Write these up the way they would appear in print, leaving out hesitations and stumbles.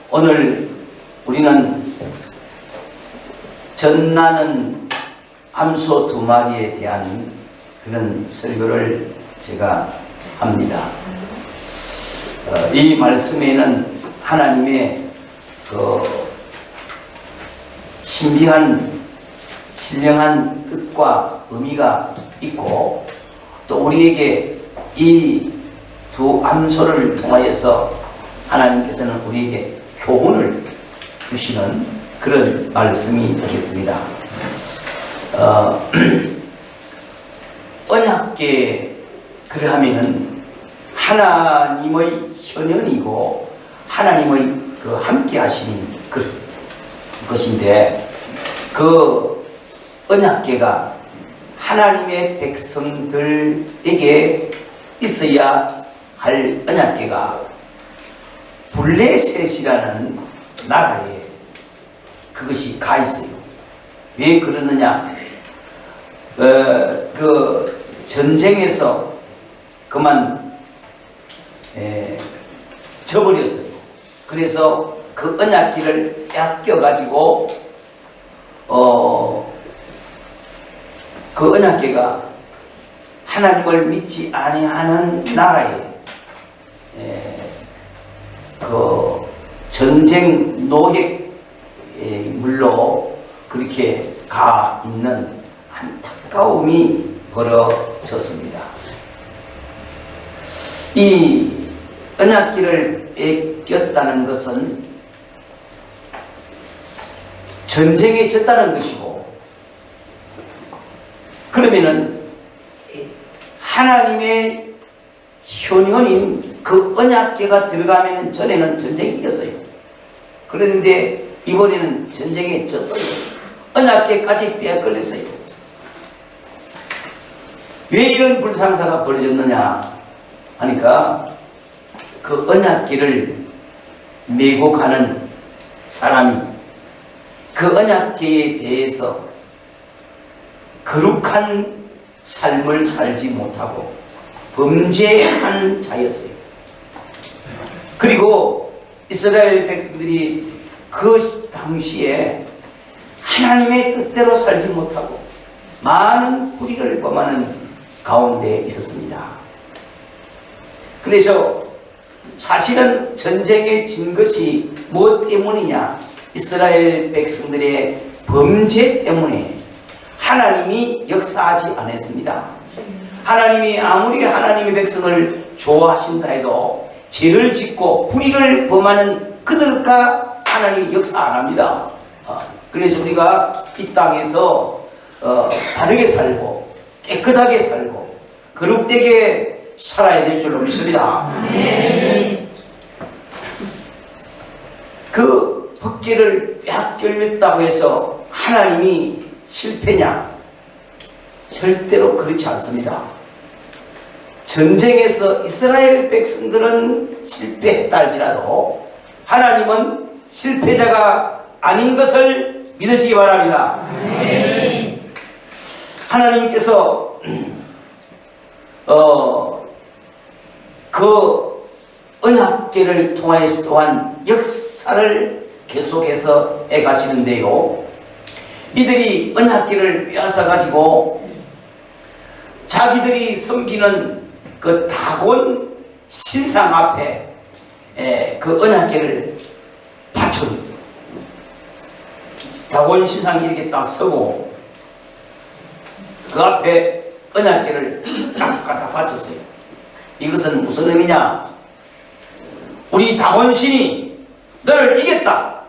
오늘 우리는 전나는 암소 2마리에 대한 그런 설교를 제가 합니다. 이 말씀에는 하나님의 그 신비한 신령한 뜻과 의미가 있고, 또 우리에게 이 두 암소를 통하여서 하나님께서는 우리에게 교훈을 주시는 그런 말씀이 되겠습니다. 언약궤 그러하면은 하나님의 현현이고 하나님의 그 함께 하시는 것인데, 그 언약궤가 하나님의 백성들에게 있어야 할 언약궤가 블레셋이라는 나라에 그것이 가 있어요. 왜 그러느냐? 그 전쟁에서 그만 져버렸어요. 그래서 그 언약궤를 뺏겨가지고 그 언약궤가 하나님을 믿지 아니하는 나라에 그 전쟁 노획물로 그렇게 가 있는 안타까움이 벌어졌습니다. 이 언약궤를 뺏겼다는 것은 전쟁에 졌다는 것이고, 그러면은 하나님의 현현인 그 언약궤가 들어가면 전에는 전쟁이 이겼어요. 그런데 이번에는 전쟁에 졌어요. 언약궤까지 빼앗걸렸어요. 왜 이런 불상사가 벌어졌느냐 하니까, 그 언약궤를 메고 가는 사람이 그 언약궤에 대해서 거룩한 삶을 살지 못하고 범죄한 자였어요. 그리고 이스라엘 백성들이 그 당시에 하나님의 뜻대로 살지 못하고 많은 불의를 범하는 가운데 있었습니다. 그래서 사실은 전쟁에 진 것이 무엇 때문이냐? 이스라엘 백성들의 범죄 때문에 하나님이 역사하지 않았습니다. 하나님이 아무리 하나님의 백성을 좋아하신다 해도 죄를 짓고 불의를 범하는 그들과 하나님이 역사 안 합니다. 그래서 우리가 이 땅에서 바르게 살고 깨끗하게 살고 거룩되게 살아야 될 줄로 믿습니다. 그 법궤를 빼앗겼다고 해서 하나님이 실패냐? 절대로 그렇지 않습니다. 전쟁에서 이스라엘 백성들은 실패했다 할지라도 하나님은 실패자가 아닌 것을 믿으시기 바랍니다. 하나님께서 그 언약궤를 통하여서 또한 역사를 계속해서 해가시는데요, 이들이 언약궤를 빼앗아가지고 자기들이 섬기는 그 다곤 신상 앞에 그 언약궤를 바쳐요. 다곤 신상이 이렇게 딱 서고 그 앞에 언약궤를 딱 갖다 바쳤어요. 이것은 무슨 의미냐? 우리 다곤 신이 너를 이겼다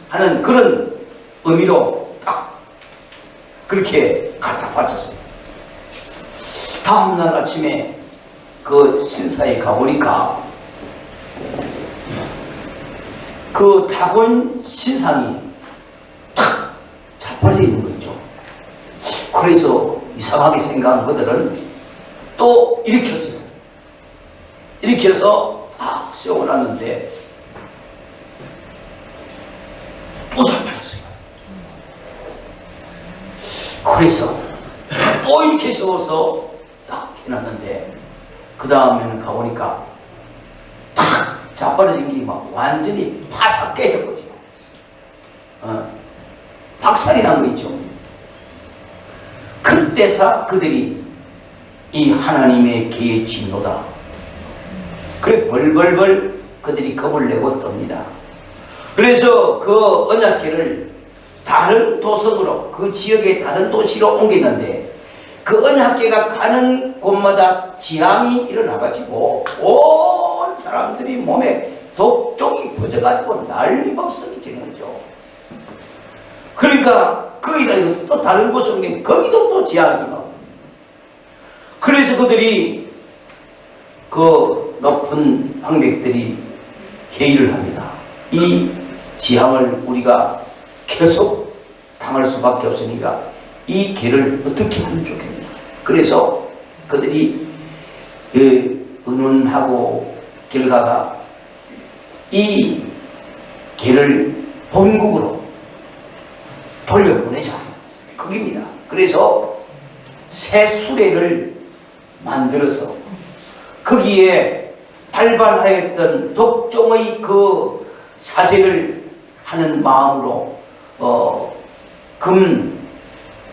하는 그런 의미로 딱 그렇게 갖다 바쳤어요. 다음날 아침에 그 신사에 가보니까 그 다곤 신상이 탁 자빠져 있는 거죠. 그래서 이상하게 생각한 그들은 또 일으켰어요. 일으켜서 딱 세워놨는데 또 자빠졌어요. 그래서 또 이렇게 세워서 딱 해놨는데 그 다음에는 가보니까 탁 자빠져진 게 막 완전히 파삭게 해버려. 박살이 난 거 있죠. 그때서 그들이 이 하나님의 계의 진노다. 그래 벌벌벌 그들이 겁을 내고 떱니다. 그래서 그 언약궤를 다른 도성으로, 그 지역의 다른 도시로 옮겼는데, 그 언약궤가 가는 곳마다 지함이 일어나가지고 온 사람들이 몸에 독종이 퍼져가지고 난리법석이 거죠. 그러니까 거기다 또 다른 곳에 옮기면 거기도 또 지함이 나고, 그래서 그들이 그 높은 황백들이 회의를 합니다. 이 지함을 우리가 계속 당할 수밖에 없으니까 이 개를 어떻게 하면 좋겠냐. 그래서 그들이 의논하고 결과가 이 개를 본국으로 돌려보내자, 그겁니다. 그래서 새 수레를 만들어서 거기에 발발하였던 독종의 그 사제를 하는 마음으로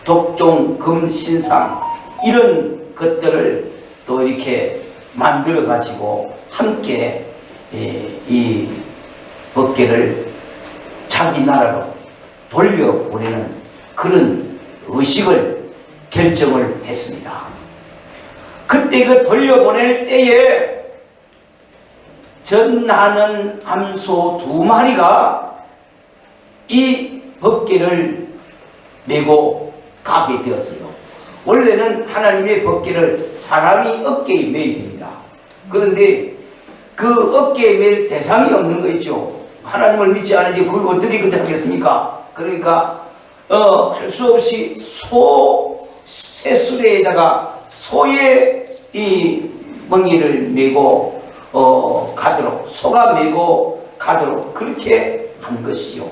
독종, 신상 이런 것들을 또 이렇게 만들어 가지고 함께 이 법궤를 자기 나라로 돌려보내는 그런 의식을 결정을 했습니다. 그때 그 돌려보낼 때에 전하는 암소 2마리가 이 법궤를 메고 가게 되었어요. 원래는 하나님의 법궤를 사람이 어깨에 매야 됩니다. 그런데 그 어깨에 맬 대상이 없는 거 있죠. 하나님을 믿지 않으니 그걸 어떻게 그때 하겠습니까? 그러니까 할 수 없이 새수레에다가 소의 이 멍이를 메고 가도록, 소가 메고 가도록 그렇게 한 것이요.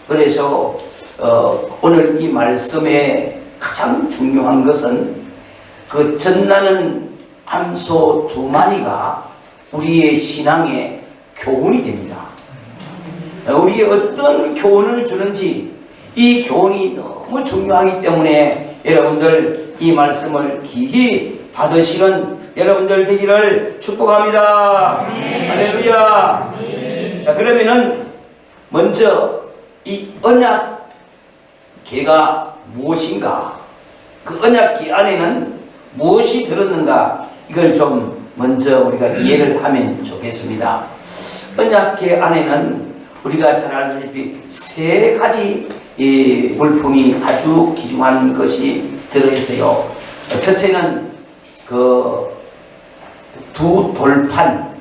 그래서 오늘 이 말씀에 가장 중요한 것은 그 전나는 암소 2마리가 우리의 신앙의 교훈이 됩니다. 우리에게 어떤 교훈을 주는지, 이 교훈이 너무 중요하기 때문에 여러분들 이 말씀을 깊이 받으시는 여러분들 되기를 축복합니다. 할렐루야. 자, 그러면은 먼저 이 언약궤가 무엇인가, 그 언약궤 안에는 무엇이 들었는가, 이걸 좀 먼저 우리가 이해를 하면 좋겠습니다. 언약궤 안에는 우리가 잘 알다시피 3가지 물품이 아주 귀중한 것이 들어있어요. 첫째는 그 2 돌판,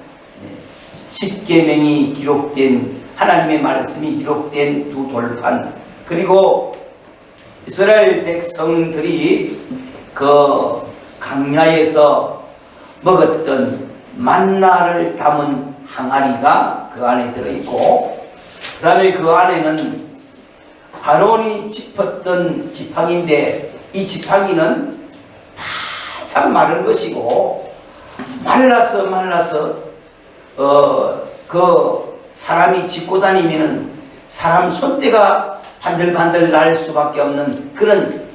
10계명이 기록된, 하나님의 말씀이 기록된 2 돌판, 그리고 이스라엘 백성들이 그 강야에서 먹었던 만나를 담은 항아리가 그 안에 들어있고, 그 다음에 그 안에는 아론이 짚었던 지팡이인데, 이 지팡이는 바싹 마른 것이고 말라서 그 사람이 짚고 다니면은 사람 손때가 반들반들 날 수밖에 없는 그런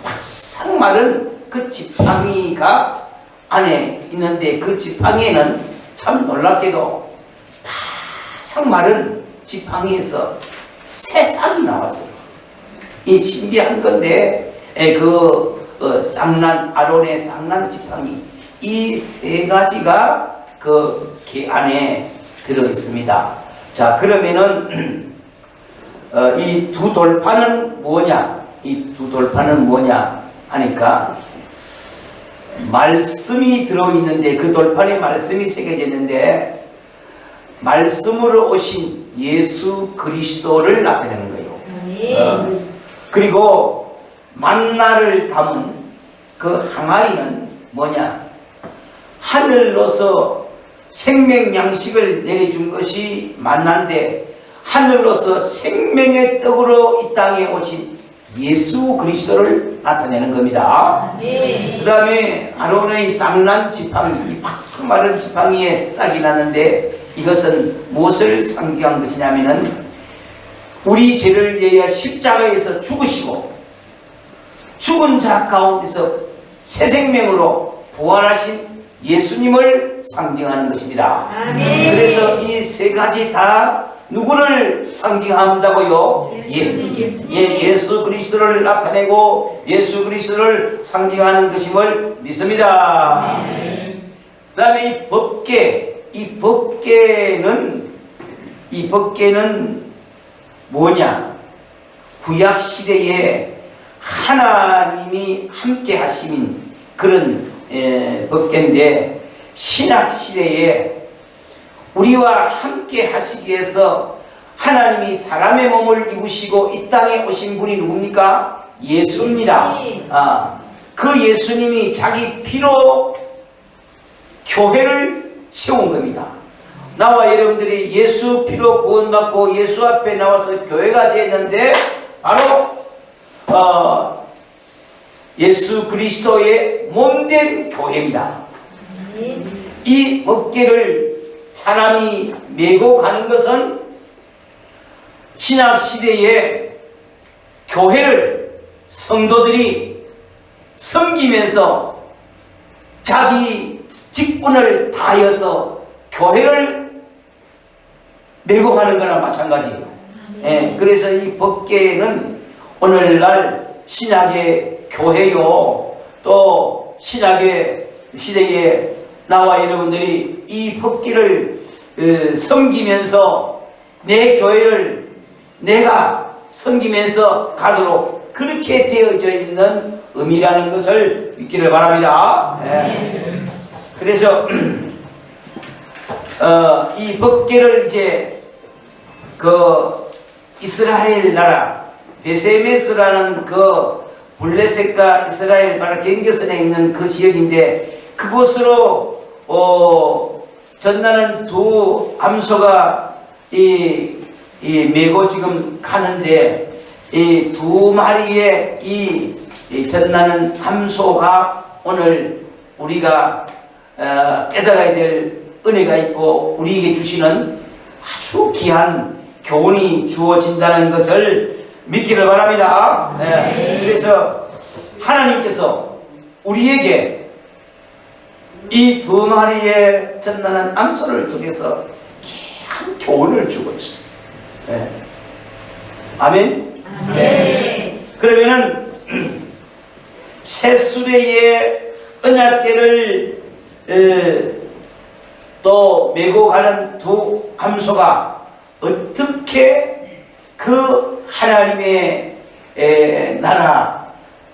바싹 마른 그 지팡이가 안에 있는데, 그 지팡이에는 참 놀랍게도 바싹 마른 지팡이에서 새싹이 나왔어요. 이 신기한 건데, 아론의 쌍난 지팡이, 이 3가지가 그 궤 안에 들어 있습니다. 자, 그러면은 이 2 돌판은 뭐냐? 이 2 돌판은 뭐냐 하니까, 말씀이 들어 있는데, 그 돌판에 말씀이 새겨져 있는데, 말씀으로 오신 예수 그리스도를 나타내는 거예요. 그리고 만나를 담은 그 항아리는 뭐냐? 하늘로서 생명 양식을 내려준 것이 만나인데, 하늘로서 생명의 떡으로 이 땅에 오신 예수 그리스도를 나타내는 겁니다. 그 다음에 아론의 쌍난 지팡이, 이 바싹 마른 지팡이에 싹이 났는데, 이것은 무엇을 상징한 것이냐면은 우리 죄를 위하여 십자가에서 죽으시고 죽은 자 가운데서 새 생명으로 부활하신 예수님을 상징하는 것입니다. 아멘. 그래서 이 세 가지 다 누구를 상징한다고요? 예수 그리스도를 나타내고 예수 그리스도를 상징하는 것임을 믿습니다. 그 다음에 이 법궤는 뭐냐? 구약 시대에 하나님이 함께 하신 그런 법궤인데, 신약 시대에 우리와 함께 하시기 위해서 하나님이 사람의 몸을 입으시고 이 땅에 오신 분이 누굽니까? 예수입니다. 그 예수님이 자기 피로 교회를 세운 겁니다. 나와 여러분들이 예수 피로 구원받고 예수 앞에 나와서 교회가 되었는데 바로 예수 그리스도의 몸된 교회입니다. 이 법궤를 사람이 메고 가는 것은 신약시대에 교회를 성도들이 섬기면서 자기 직분을 다하여서 교회를 메고 가는 거나 마찬가지예요. 그래서 이 법궤는 오늘날 신약의 교회요, 또 신약의 시대에 나와 여러분들이 이 법궤를 섬기면서 내 교회를 내가 섬기면서 가도록 그렇게 되어져 있는 의미라는 것을 믿기를 바랍니다. 그래서 이 법궤를 이제 그 이스라엘 나라 베세메스라는 그 블레셋과 이스라엘 바로 경계선에 있는 그 지역인데, 그곳으로 전나는 두 암소가 메고 지금 가는데, 이 두 마리의 이 전나는 암소가 오늘 우리가 깨달아야 될 은혜가 있고 우리에게 주시는 아주 귀한 교훈이 주어진다는 것을 믿기를 바랍니다. 그래서 하나님께서 우리에게 이 두 마리의 전나는 암소를 통해서 귀한 교훈을 주고 있습니다. 아멘. 그러면은 새 수레의 언약궤를 또 메고 가는 두 암소가 어떻게 그 하나님의 나라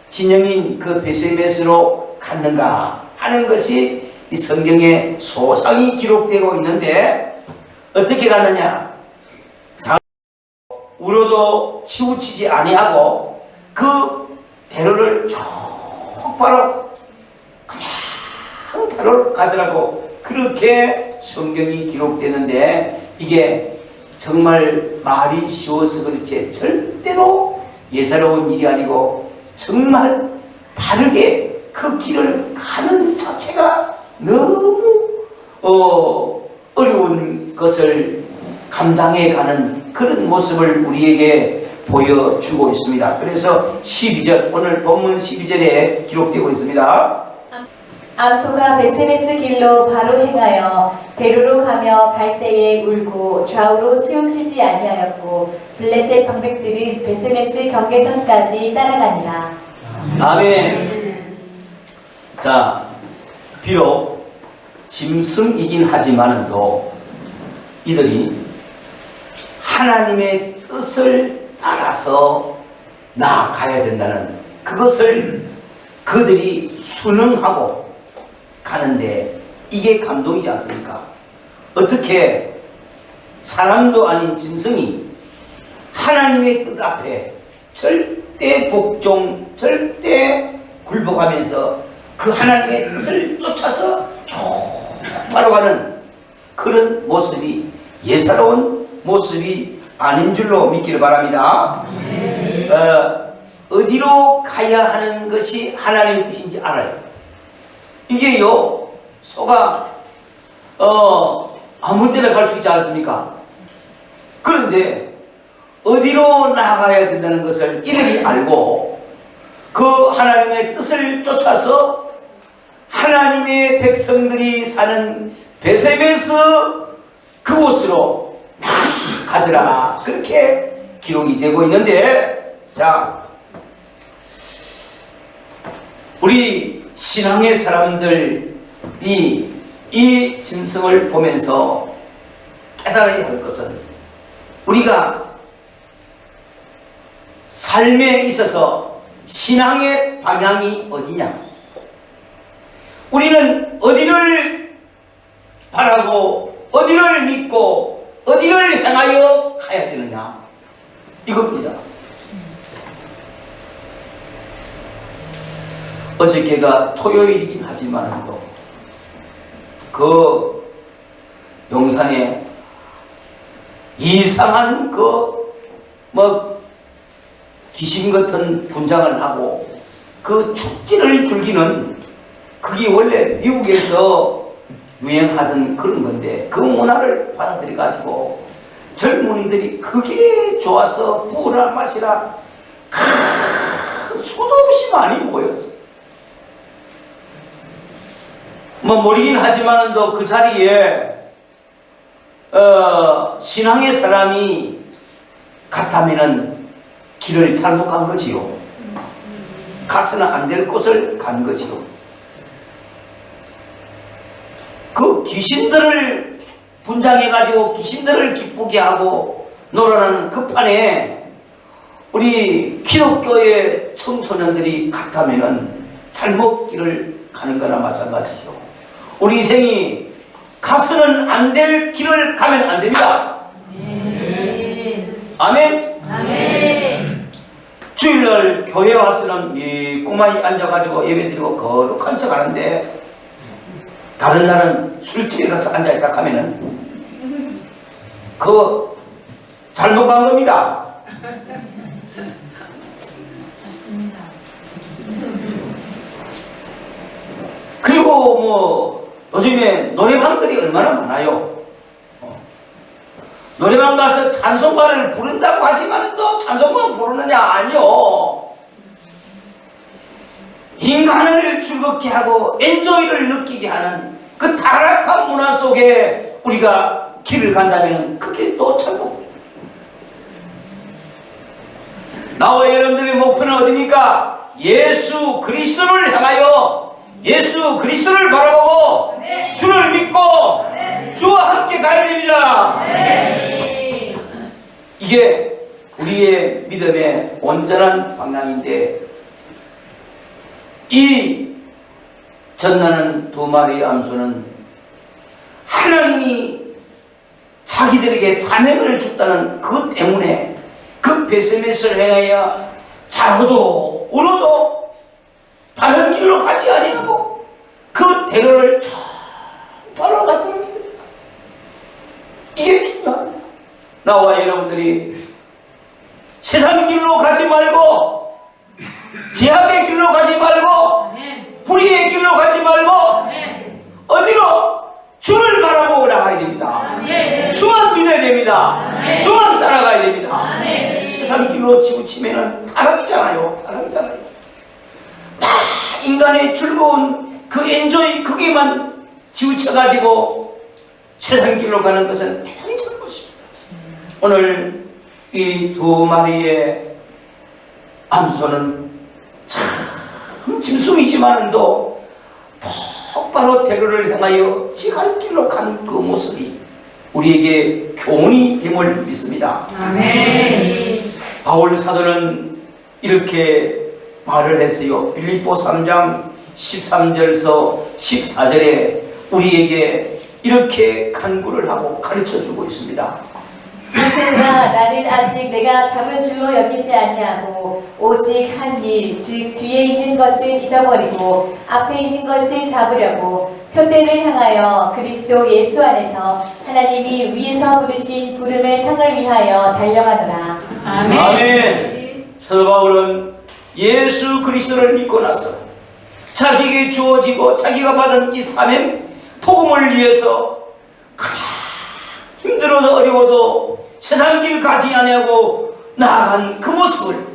진영인 그 베세메스로 갔는가 하는 것이 이 성경에 소상히 기록되고 있는데, 어떻게 갔느냐? 우러도 치우치지 아니하고 그 대로를 똑바로 그냥 대로를 가더라고. 그렇게 성경이 기록되는데, 이게 정말 말이 쉬워서 그렇지 절대로 예사로운 일이 아니고 정말 바르게 그 길을 가는 자체가 너무 어려운 것을 감당해 가는 그런 모습을 우리에게 보여주고 있습니다. 그래서 12절, 오늘 본문 12절에 기록되고 있습니다. 암소가 베세메스 길로 바로 행하여 대로로 가며 갈 때에 울고 좌우로 치우치지 아니하였고 블레셋 방백들은 베세메스 경계선까지 따라가니라. 아멘. 자, 비록 짐승이긴 하지만도 이들이 하나님의 뜻을 따라서 나아가야 된다는 그것을 그들이 순응하고 가는데, 이게 감동이지 않습니까? 어떻게 사람도 아닌 짐승이 하나님의 뜻 앞에 절대 복종, 절대 굴복하면서 그 하나님의 뜻을 쫓아서 바로 가는 그런 모습이 예사로운 모습이 아닌 줄로 믿기를 바랍니다. 어디로 가야 하는 것이 하나님의 뜻인지 알아요. 이게요, 소가 아무 때나 갈 수 있지 않습니까? 그런데 어디로 나아가야 된다는 것을 이들이 알고 그 하나님의 뜻을 쫓아서 하나님의 백성들이 사는 베세메스 그곳으로 나아가더라. 그렇게 기록이 되고 있는데, 자, 우리 신앙의 사람들이 이 짐승을 보면서 깨달아야 할 것은, 우리가 삶에 있어서 신앙의 방향이 어디냐? 우리는 어디를 바라고 어디를 믿고 어디를 향하여 가야 되느냐? 이겁니다. 어저께가 토요일이긴 하지만 그 용산에 이상한 귀신 같은 분장을 하고 그 축제를 즐기는, 그게 원래 미국에서 유행하던 그런 건데, 그 문화를 받아들여 가지고 젊은이들이 그게 좋아서 부으라 마시라 수도 없이 많이 모였어. 모르긴 하지만은 또 그 자리에 신앙의 사람이 같다면은 길을 잘못 간 거지요. 가서는 안 될 곳을 간 거지요. 그 귀신들을 분장해가지고 귀신들을 기쁘게 하고 놀아나는 그 판에 우리 기독교의 청소년들이 같다면은 잘못 길을 가는 거나 마찬가지죠. 우리 인생이 가서는 안 될 길을 가면 안 됩니다. 아멘. 아멘. 주일날 교회 와서는 이 꼬마이 앉아가지고 예배드리고 거룩한 척 하는데, 다른 날은 술집에 가서 앉아있다 하면은 그 잘못 간 겁니다. 그리고 요즘에 노래방들이 얼마나 많아요. 노래방 가서 찬송가를 부른다고 하지만 또 찬송가 부르느냐? 아니요. 인간을 즐겁게 하고 엔조이를 느끼게 하는 그 타락한 문화 속에 우리가 길을 간다면 그 길도 참고, 나와 여러분들의 목표는 어디입니까? 예수 그리스도를 향하여 예수 그리스도를 바라보고 주를 믿고 주와 함께 가야 됩니다. 이게 우리의 믿음의 온전한 방향인데, 이 전나는 두 마리의 암소는 하나님이 자기들에게 사명을 줬다는 그 때문에 그 베세메스를 향하여 자고도 울어도 다른 길로 가지 아니하고 그 대로를 바로 갔다는 길. 이게 중요합니다. 나와 여러분들이 세상 길로 가지 말고, 제약의 길로 가지 말고, 불의의 길로 가지 말고, 어디로? 주를 바라보고 나가야 됩니다. 주만 믿어야 됩니다. 주만 따라가야 됩니다. 세상 길로 치우치면은 타락이잖아요. 타락이잖아요. 인간의 즐거운 그 엔조이, 그게만 치우쳐가지고 세상 길로 가는 것은 대단히 잘못입니다. 오늘 이 두 마리의 암소는 참 짐승이지만도 똑바로 대로를 향하여 지갈 길로 간 그 모습이 우리에게 교훈이 됨을 믿습니다. 아멘. 바울 사도는 이렇게 말을 했어요. 빌립보 3장 13절서 14절에 우리에게 이렇게 간구를 하고 가르쳐주고 있습니다. 그러나 나는 아직 내가 잡은 줄로 여기지 아니하고 오직 한 일, 즉 뒤에 있는 것을 잊어버리고 앞에 있는 것을 잡으려고 표대를 향하여 그리스도 예수 안에서 하나님이 위에서 부르신 부름의 상을 위하여 달려가노라. 아멘. 아멘. 사도 바울은 예수 그리스도를 믿고 나서 자기에게 주어지고 자기가 받은 이 사명 복음을 위해서 가장 힘들어도 어려워도 세상 길 가지 아니하고 나아간 그 모습을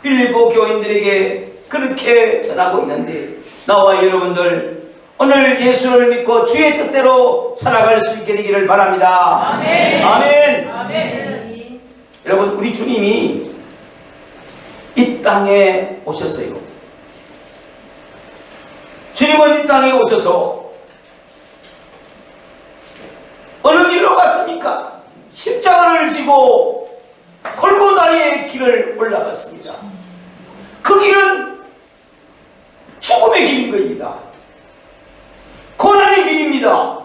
빌립보 교인들에게 그렇게 전하고 있는데, 나와 여러분들 오늘 예수를 믿고 주의 뜻대로 살아갈 수 있게 되기를 바랍니다. 아멘. 아멘. 아멘. 여러분, 우리 주님이 이 땅에 오셨어요. 주님은 이 땅에 오셔서 어느 길로 갔습니까? 십자가를 지고 골고다의 길을 올라갔습니다. 그 길은 죽음의 길인 겁니다. 고난의 길입니다.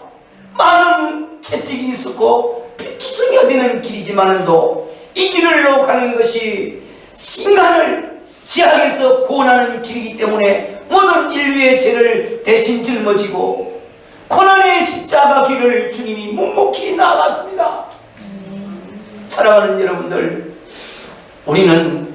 많은 채찍이 있었고 피투성이가 되는 길이지만도 이 길로 가는 것이 인간을 지옥에서 구원하는 길이기 때문에 모든 인류의 죄를 대신 짊어지고 고난의 십자가 길을 주님이 묵묵히 나아갔습니다. 사랑하는 여러분들, 우리는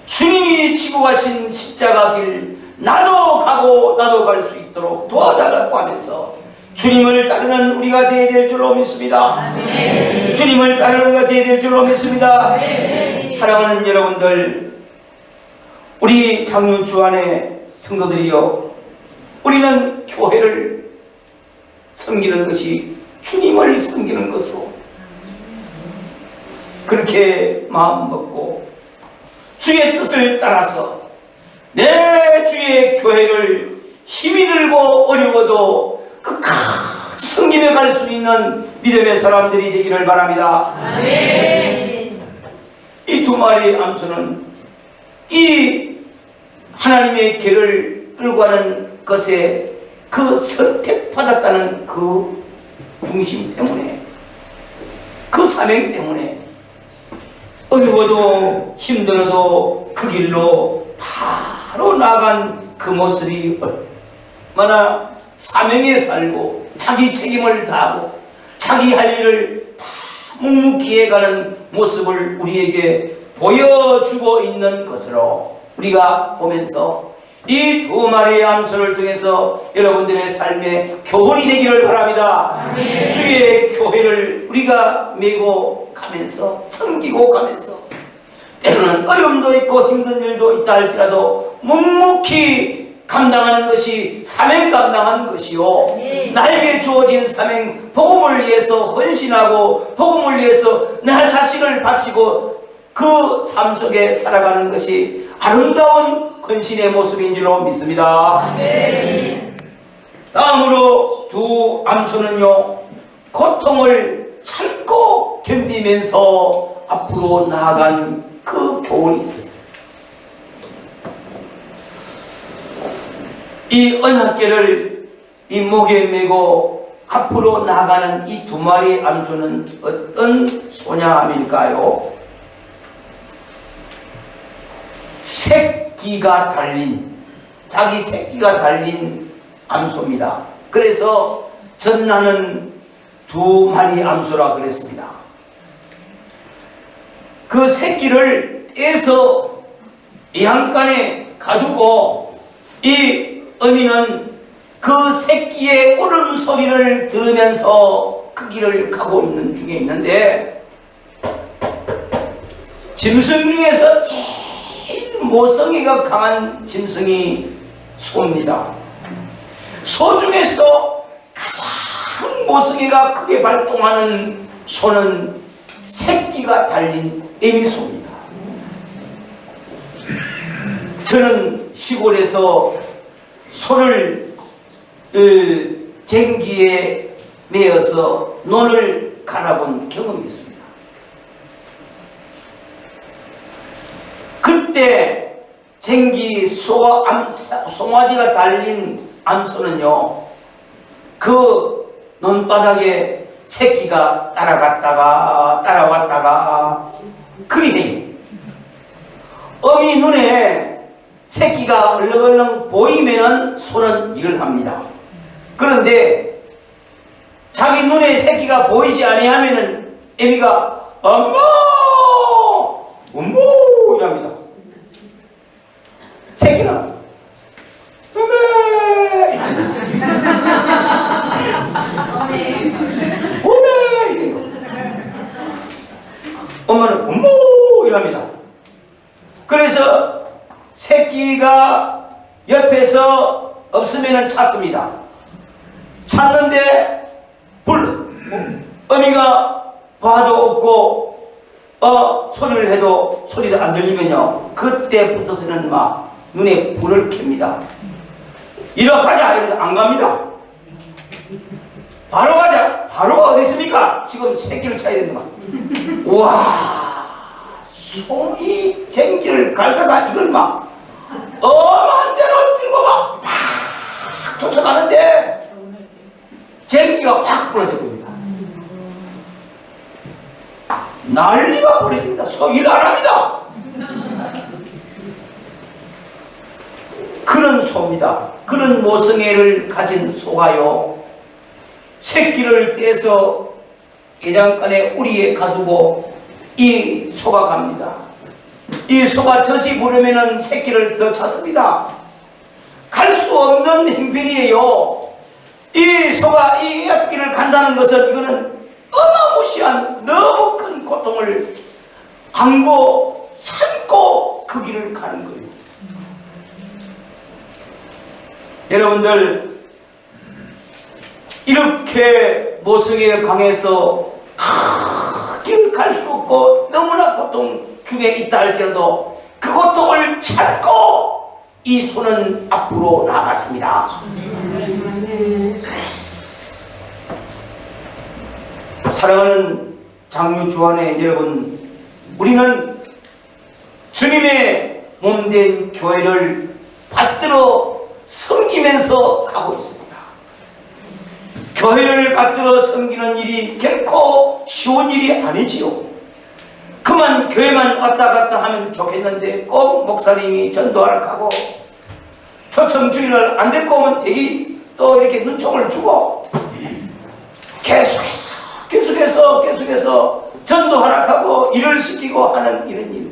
주님이 지고 가신 십자가 길 나도 가고 나도 갈 수 있도록 도와달라고 하면서 주님을 따르는 우리가 되어야 될 줄로 믿습니다. 아멘. 주님을 따르는 우리가 되어야 될 줄로 믿습니다. 아멘. 사랑하는 여러분들, 우리 장윤주 안에 성도들이요, 우리는 교회를 섬기는 것이 주님을 섬기는 것으로 그렇게 마음 먹고 주의 뜻을 따라서 내 주의 교회를 힘이 들고 어려워도 끝까지 섬기며 갈 수 있는 믿음의 사람들이 되기를 바랍니다. 아멘. 이 두 마리의 암소는 이 하나님의 길을 끌고 가는 것에 그 선택받았다는 그 중심 때문에, 그 사명 때문에 어려워도 힘들어도 그 길로 바로 나간 그 모습이 얼마나 사명에 살고 자기 책임을 다하고 자기 할 일을 다 묵묵히 해가는 모습을 우리에게 보여주고 있는 것으로 우리가 보면서 이 두 마리의 암소를 통해서 여러분들의 삶의 교훈이 되기를 바랍니다. 아멘. 주의 교회를 우리가 메고 가면서 섬기고 가면서 때로는 어려움도 있고 힘든 일도 있다 할지라도 묵묵히 감당하는 것이 사명 감당하는 것이요, 나에게 주어진 사명, 복음을 위해서 헌신하고 복음을 위해서 내 자식을 바치고 그 삶 속에 살아가는 것이 아름다운 헌신의 모습인 줄로 믿습니다. 아멘. 다음으로 두 암소는요, 고통을 참고 견디면서 앞으로 나아간 그 교훈이 있습니다. 이 언약궤를 이 목에 메고 앞으로 나아가는 이 두 마리의 암소는 어떤 소냐함일까요? 새끼가 달린, 자기 새끼가 달린 암소입니다. 그래서 전나는 두 마리의 암소라 그랬습니다. 그 새끼를 떼서 양간에 가두고 이 어미는 그 새끼의 울음소리를 들으면서 그 길을 가고 있는 중에 있는데, 짐승 중에서 제일 모성애가 강한 짐승이 소입니다. 소 중에서도 가장 모성애가 크게 발동하는 소는 새끼가 달린 애미소입니다. 저는 시골에서 소를 쟁기에 매어서 논을 갈아본 경험이 있습니다. 그때 쟁기 송아지가 달린 암소는요, 그 논바닥에 새끼가 따라갔다가 따라왔다가 그리 해요. 어미 눈에 새끼가 얼렁얼렁 보이면은 소는 일을 합니다. 그런데 자기 눈에 새끼가 보이지 아니하면은 애미가 엄마 엄마 이랍니다. 새끼는 엄마 이랍니다. 엄마 이래요. 엄마는 어머 이랍니다. 그래서 새끼가 옆에서 없으면 찾습니다. 찾는데 어미가 봐도 없고 소리를 해도 소리도 안 들리면요, 그때부터서는 막 눈에 불을 켭니다. 이렇게 가자 이러면 안 갑니다. 바로 가자. 바로가 어디 있습니까? 지금 새끼를 찾아야 된다. 우와, 송이 쟁기를 갈다가 이걸 막 엄한 대로 들고 막 쫓아가는데 쟁기가 확 부러져 버립니다. 난리가 벌어집니다. 일 안 합니다. 그런 소입니다. 그런 모성애를 가진 소가요, 새끼를 떼서 예장간에 우리에 가두고 이 소가 갑니다. 이 소가 젖이 부르면은 새끼를 더 찾습니다. 갈 수 없는 행편이에요. 이 소가 이 앞길을 간다는 것은 이거는 어마무시한 너무 큰 고통을 안고 참고 그 길을 가는 거예요. 여러분들, 이렇게 모성애가 강해서 길 갈 수 없고 너무나 고통 중에 있다 할지라도 그 고통을 참고 이 소는 앞으로 나갔습니다. 사랑하는 장유 주안의 여러분, 우리는 주님의 몸된 교회를 받들어 섬기면서 가고 있습니다. 교회를 받들어 섬기는 일이 결코 쉬운 일이 아니지요. 그만 교회만 왔다 갔다 하면 좋겠는데 꼭 목사님이 전도하러 가고 초청 주일날 안 데리고 오면 대기 또 이렇게 눈총을 주고 계속해서 전도하라 하고 일을 시키고 하는 이런 일.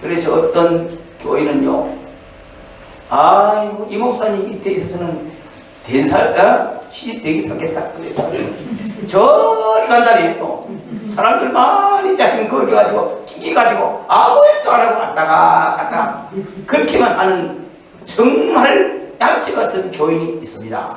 그래서 어떤 교회는요, 아이고 이 목사님 이때 있어서는 시집 되기 살겠다. 그래서 저리 간다니 또 사람들 많이 다니는 거기 가지고 기기 가지고 아무 일도 안 하고 갔다가 그렇게만 하는 정말 양치 같은 교인이 있습니다.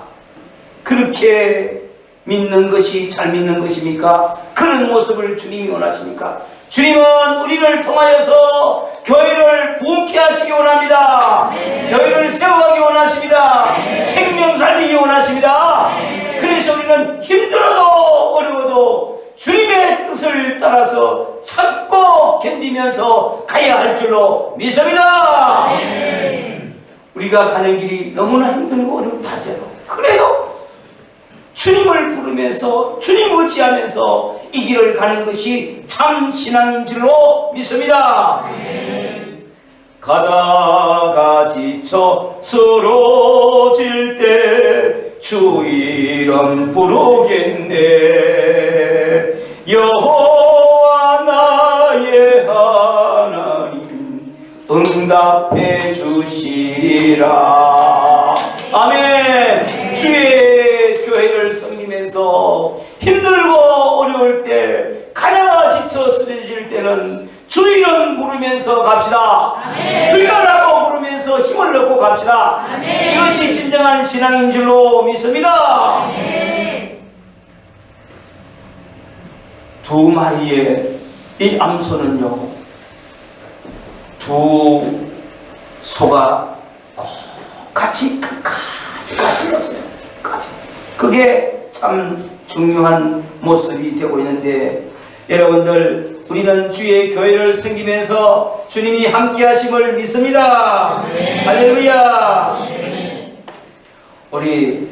그렇게 믿는 것이 잘 믿는 것입니까? 그런 모습을 주님이 원하십니까? 주님은 우리를 통하여서 교회를 부흥케 하시기 원합니다. 교회를 세워가기 원하십니다. 생명 살리기 원하십니다. 그래서 우리는 힘들어도 어려워도 주님의 뜻을 따라서 참고 견디면서 가야 할 줄로 믿습니다. 우리가 가는 길이 너무나 힘들고 어렵다 할지라도 그래도 주님을 부르면서 주님 의지하면서 이 길을 가는 것이 참 신앙인 줄로 믿습니다. 가다가 지쳐 쓰러질 때 주 이름 부르겠네. 여호와 나의 하나님 응답해 주시리라. 아멘. 주의 교회를 섬기면서 힘들고 어려울 때, 가다가 지쳐 쓰러질 때는 주 이름 부르면서 갑시다. 주여라고 부르면서 힘을 얻고 갑시다. 아멘. 이것이 진정한 신앙인 줄로 믿습니다. 아멘. 두 마리의 이 암소는요, 두 소가 같이 갔어요. 그게 참 중요한 모습이 되고 있는데, 여러분들, 우리는 주의 교회를 섬기면서 주님이 함께 하심을 믿습니다. 할렐루야. 우리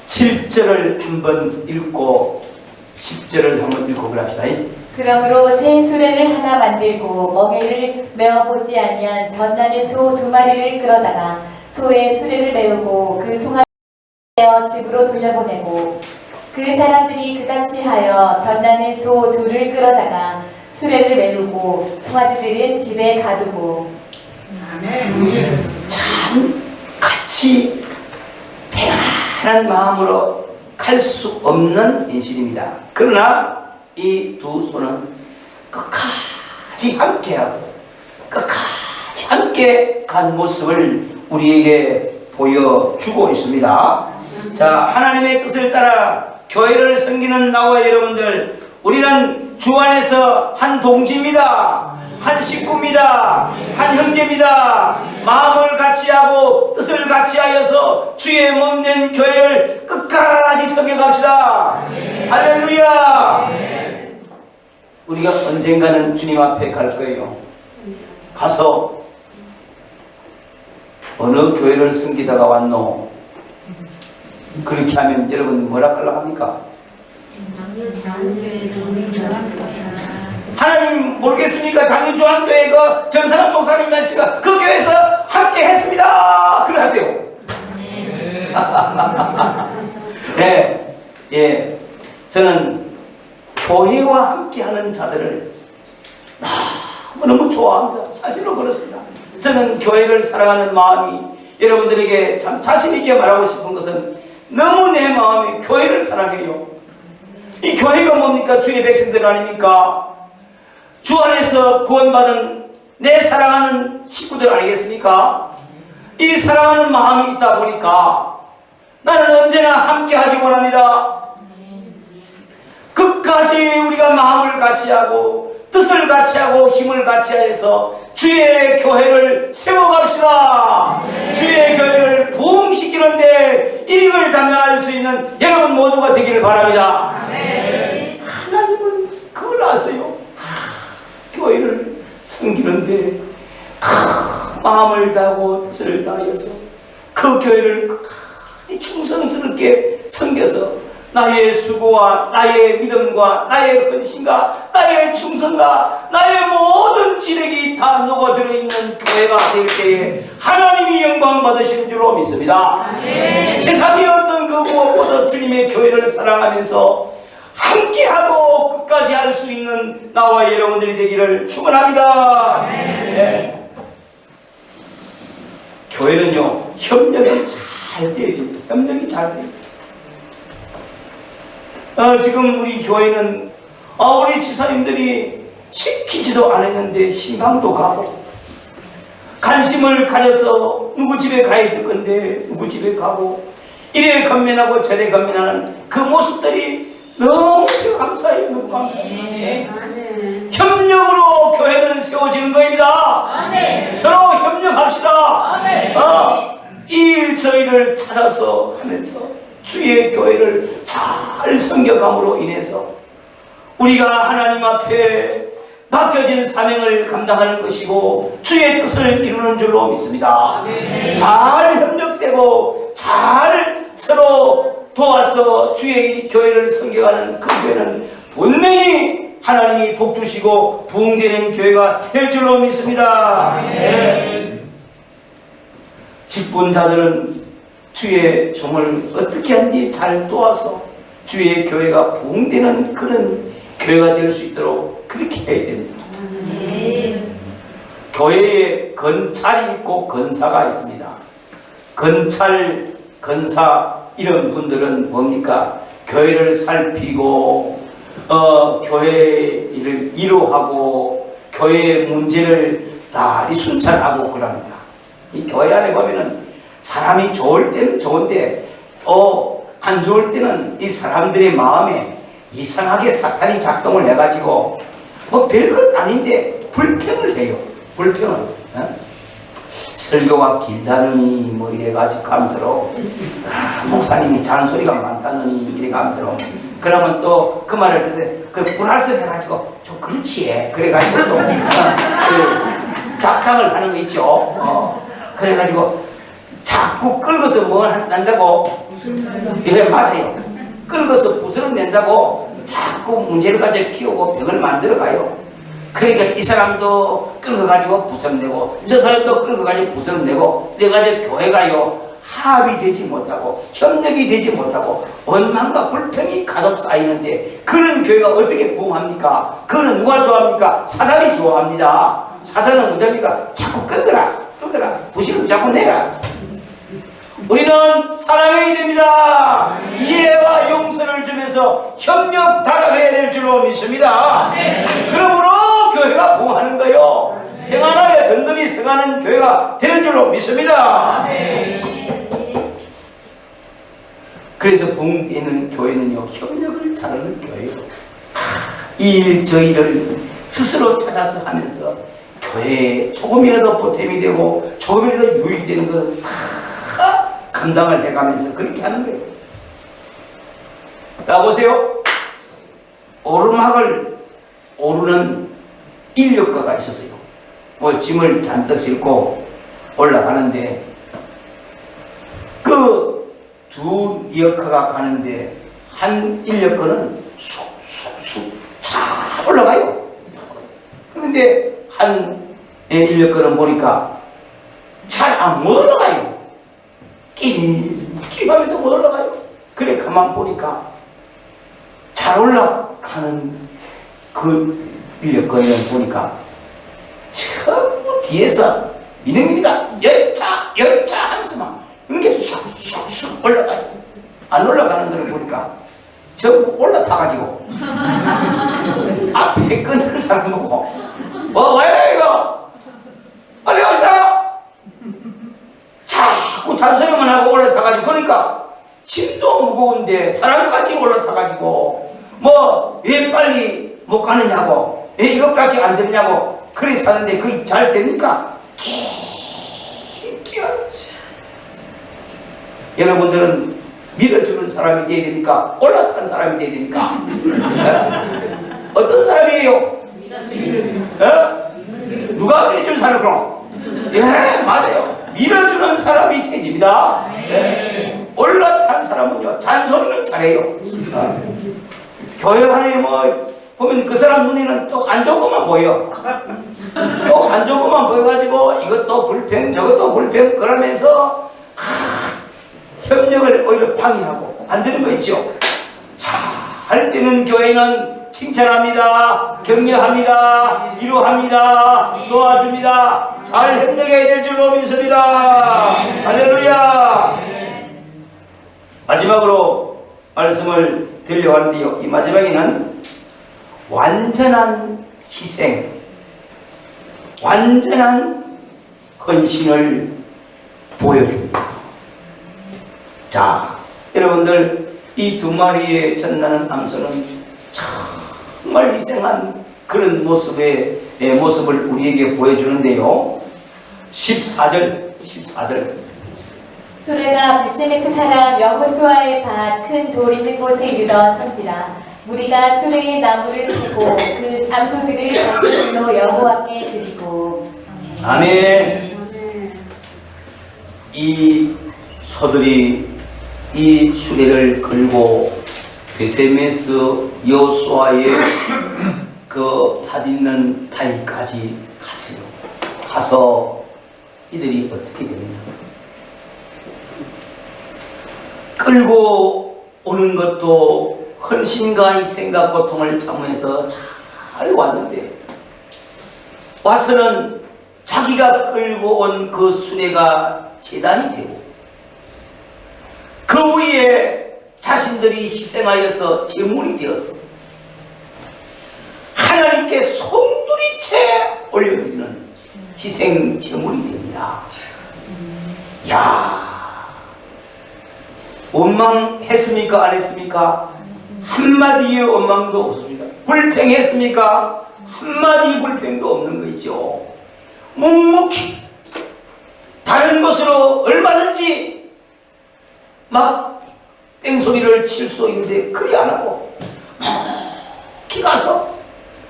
7절을 한번 읽고 10절을 한번 읽고 그럽시다. 그러므로 새 수레를 하나 만들고 멍에를 메어보지 아니한 전날의 소 2마리를 끌어다가 소의 수레를 메우고 그 송아지를 떼어 집으로 돌려보내고, 그 사람들이 그같이 하여 전날의 소 2를 끌어다가 수레를 메우고 송아지들은 집에 가두고. 아멘. 참 같이 편안한 마음으로 갈 수 없는 현실입니다. 그러나 이 두 소는 끝까지 끝까지 함께하고 끝까지 함께 간 모습을 우리에게 보여주고 있습니다. 자, 하나님의 뜻을 따라 교회를 섬기는 나와 여러분들, 우리는 주 안에서 한 동지입니다. 한 식구입니다. 한 형제입니다. 마음을 같이하고 뜻을 같이하여서 주의 몸된 교회를 끝까지 섬겨갑시다. 할렐루야. 우리가 언젠가는 주님 앞에 갈 거예요. 가서 어느 교회를 섬기다가 왔노? 그렇게 하면 여러분 뭐라 하려고 합니까? 하나님 모르겠습니까? 장유주한교회 그 전상한 목사님 잔치가 그 교회에서 함께 했습니다. 그래 하세요. 네, 예, 저는 교회와 함께하는 자들을 너무 좋아합니다. 사실로 그렇습니다. 저는 교회를 사랑하는 마음이 여러분들에게 참 자신있게 말하고 싶은 것은 너무 내 마음이 교회를 사랑해요. 이 교회가 뭡니까? 주의 백성들 아닙니까? 주 안에서 구원받은 내 사랑하는 식구들 아니겠습니까? 이 사랑하는 마음이 있다 보니까 나는 언제나 함께하기 원합니다. 끝까지 우리가 마음을 같이하고 뜻을 같이하고 힘을 같이하여서 주의 교회를 세워갑시다. 주의 교회를 부흥시키는데 일익을 담당할 수 있는 여러분 모두가 되기를 바랍니다. 하나님은 그걸 아세요. 교회를 섬기는데 마음을 다하고 뜻을 다하여서 그 교회를 끝까지 충성스럽게 섬겨서 나의 수고와 나의 믿음과 나의 헌신과 나의 충성과 나의 모든 지력이 다 녹아들어 있는 교회가 될 때에 하나님이 영광 받으시는 줄로 믿습니다. 세상의 어떤 그 무엇보다 주님의 교회를 사랑하면서 함께하고 끝까지 할 수 있는 나와 여러분들이 되기를 축원합니다. 네. 교회는요, 협력이 잘 돼야 됩니다. 협력이 잘 돼야 됩니다. 지금 우리 교회는 우리 집사님들이 시키지도 않았는데 신방도 가고 관심을 가져서 누구 집에 가야 될 건데 누구 집에 가고 이래 건면하고 저래 건면하는 그 모습들이 너무 감사해요. 너무 감사해요. 협력으로 교회는 세워지는 겁니다. 서로 협력합시다. 이 일 저희를 찾아서 하면서 주의 교회를 잘 섬겨감으로 인해서 우리가 하나님 앞에 맡겨진 사명을 감당하는 것이고 주의 뜻을 이루는 줄로 믿습니다. 잘 협력되고 잘 서로 도와서 주의 교회를 섬겨가는 그 교회는 분명히 하나님이 복주시고 부흥되는 교회가 될 줄로 믿습니다. 직분자들은 주의 종을 어떻게 하는지 잘 도와서 주의 교회가 부흥되는 그런 교회가 될 수 있도록 그렇게 해야 됩니다. 교회에 건찰이 있고 건사가 있습니다. 건찰, 건사 이런 분들은 뭡니까? 교회를 살피고 교회를 이루하고 교회의 문제를 다 순찰하고 그럽니다. 이 교회 안에 보면은 사람이 좋을 때는 좋은데 안 좋을 때는 이 사람들의 마음에 이상하게 사탄이 작동을 해가지고 뭐 별것 아닌데 불평을 해요. 불평을. 설교가 길다느니 뭐 이래가지고 감스러워. 목사님이 잔소리가 많다느니 이래 감스러워. 그러면 또 그 말을 듣고 그 플러스 해가지고 좀 그렇지 그래가지고 또 작작을 하는 거 있죠. 그래가지고 자꾸 끌어서 뭘 한다고. 예, 맞아요. 끌어서 부스럼 낸다고 자꾸 문제를 가지고 키우고 벽을 만들어가요. 그러니까 이 사람도 끌어가지고 부스럼 내고 저 사람도 끌어가지고 부스럼 내고 그래가지고 교회가요 합이 되지 못하고 협력이 되지 못하고 원망과 불평이 가득 쌓이는데 그런 교회가 어떻게 부흥합니까? 그거는 누가 좋아합니까? 사단이 좋아합니다. 사단은 뭐합니까? 자꾸 끌어라 부시고 자꾸 내라. 우리는 사랑해야 됩니다. 이해와 용서를 주면서 협력 단합해야 될 줄로 믿습니다. 그러므로 교회가 부흥하는 거예요. 교회가 되는 줄로 믿습니다. 그래서 붕괴는 교회는요, 협력을 잘하는 교회예요. 이 일 저 일을 스스로 찾아서 하면서 교회에 조금이라도 보탬이 되고 조금이라도 유익이 되는 것은 다 감당을 해가면서 그렇게 하는 거예요. 자, 보세요. 오르막을 오르는 인력거가 있었어요. 뭐 짐을 잔뜩 싣고 올라가는데 그 두 인력거가 가는데 한 인력거는 쑥쑥쑥 잘 올라가요. 그런데 한 인력거는 보니까 잘 못 올라가요. 끼하면서 못 올라가요. 그래 가만 보니까 잘 올라가는 그 인력거는 보니까 전부 뒤에서 민행입니다. 열차 하면서 막 이렇게 쑥쑥쑥 올라가요. 안 올라가는 거를 보니까 전부 올라타가지고 앞에 끊는 사람 보고 왜 이거 빨리 오세요. 자꾸 잔소리만 하고 올라타가지고 그러니까 짐도 무거운데 사람까지 올라타가지고 뭐 왜 빨리 못 가느냐고 왜 이것밖에 안 되느냐고 그래 사는데 그게 잘 됩니까? 여러분들은 밀어주는 사람이 돼야 되니까 올라탄 사람이 돼야 되니까 어떤 사람이에요? 누가 밀어주는 사람 그럼? 예, 맞아요. 밀어주는 사람이 돼야 됩니다. 네. 올라탄 사람은요 잔소리는 잘해요. 교회 안에 뭐 보면 그 사람 눈에는 또 안 좋은 것만 보여. 또 안 좋은 것만 보여가지고 이것도 불평 저것도 불평 그러면서 협력을 오히려 방해하고 안 되는 거 있죠. 잘 되는 교회는 칭찬합니다, 격려합니다, 위로합니다, 도와줍니다. 잘 협력해야 될 줄로 믿습니다. 할렐루야. 마지막으로 말씀을 드리려고 하는데요, 이 마지막에는 완전한 희생, 완전한 헌신을 보여줍니다. 자, 여러분들 이 두 마리의 전나는 암소는 정말 희생한 그런 모습을 우리에게 보여주는데요. 14절 수레가 베세메스 사람 여호수아의 밭 큰 돌 있는 곳에 이르러 선지라. 무리가 수레의 나무를 캐고 그 암소들을 번제물로 여호와께 드리고. 아멘. 이 소들이 이 수레를 끌고 베세메스 여호수아의 그 밭 있는 바위까지 갔어요. 가서 이들이 어떻게 되느냐? 끌고 오는 것도 헌신과 희생과 고통을 참으면서 잘 왔는데 와서는 자기가 끌고 온 그 수레가 제단이 되고 그 위에 자신들이 희생하여서 제물이 되어서 하나님께 송두리째 올려드리는 희생 제물이 됩니다. 야, 원망했습니까? 안 했습니까? 한마디의 원망도 없습니다. 불평했습니까? 한마디 불평도 없는 거 있죠. 묵묵히 다른 곳으로 얼마든지 막 뺑소리를 칠 수 있는데 그리 안 하고 묵묵히 가서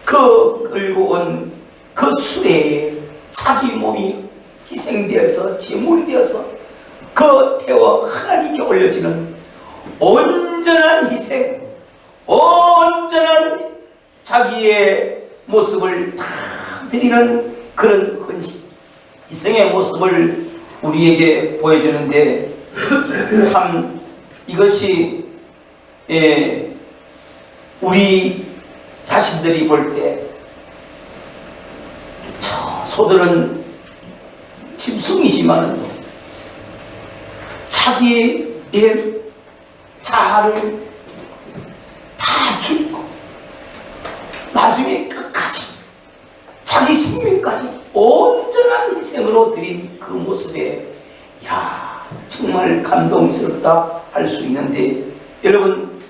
그 끌고 온 그 수레에 자기 몸이 희생되어서 제물이 되어서 그 태워 하나님께 올려지는 온전한 희생, 온전한 자기의 모습을 다 드리는 그런 헌신, 희생의 모습을 우리에게 보여주는데 참 이것이 우리 자신들이 볼 때 소들은 짐승이지만 자기의 자아를 다 주고 나중에 끝까지 자기 생명까지 온전한 희생으로 드린 그 모습에 야 정말 감동스럽다 할 수 있는데, 여러분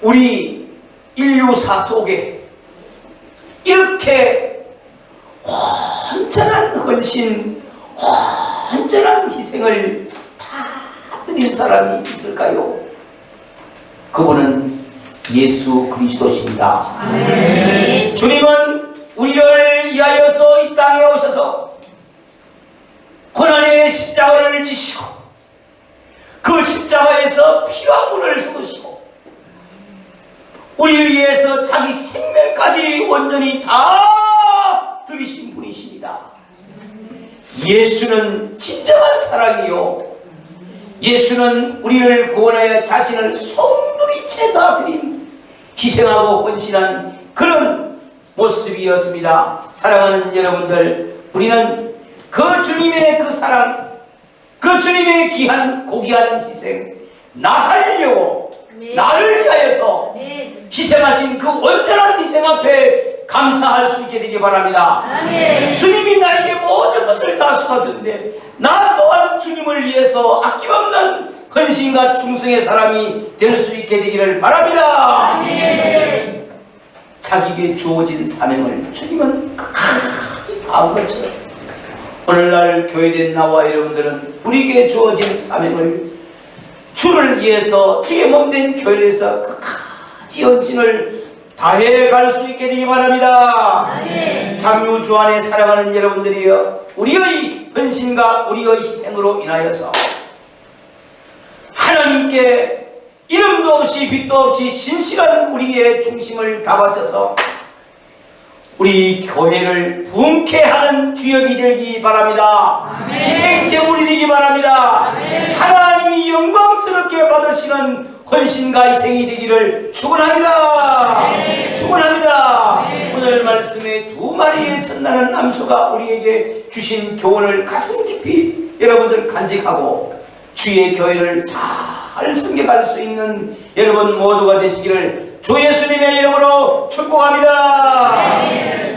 우리 인류사 속에 이렇게 온전한 헌신, 온전한 희생을 다 드린 사람이 있을까요? 그분은 예수 그리스도십니다. 아멘. 주님은 우리를 위하여서 이 땅에 오셔서 고난의 십자가를 지시고 그 십자가에서 피와 물을 쏟으시고 우리를 위해서 자기 생명까지 온전히 다 드리신 분이십니다. 예수는 진정한 사랑이요, 예수는 우리를 구원하여 자신을 손부리채 다 드린 희생하고 헌신한 그런 모습이었습니다. 사랑하는 여러분들, 우리는 그 주님의 그 사랑, 그 주님의 귀한 고귀한 희생, 나 살리려고 나를 위하여서 희생하신 그 온전한 희생 앞에 감사할 수 있게 되기 바랍니다. 아멘. 주님이 나에게 모든 것을 다 쏟았는데 나 또한 주님을 위해서 아낌없는 헌신과 충성의 사람이 될 수 있게 되기를 바랍니다. 아멘. 자기에게 주어진 사명을 주님은 끝까지 다한 것처럼 오늘날 교회된 나와 여러분들은 우리에게 주어진 사명을 주를 위해서 주의 몸된 교회에서 끝까지 헌신을 다해 갈 수 있게 되기 바랍니다. 아멘. 장유주 안에 살아가는 여러분들이여, 우리의 헌신과 우리의 희생으로 인하여서 하나님께 이름도 없이 빛도 없이 신실한 우리의 중심을 다 바쳐서 우리 교회를 부흥케 하는 주역이 되기 바랍니다. 아멘. 희생 제물이 되기 바랍니다. 아멘. 하나님이 영광스럽게 받으시는 헌신과 희생이 되기를 축원합니다. 아멘. 축원합니다. 아멘. 오늘 말씀에 두 마리의 전나는 암소가 우리에게 주신 교훈을 가슴 깊이 여러분들 간직하고 주의 교회를 잘 섬겨갈 수 있는 여러분 모두가 되시기를 주 예수님의 이름으로 축복합니다. 아멘.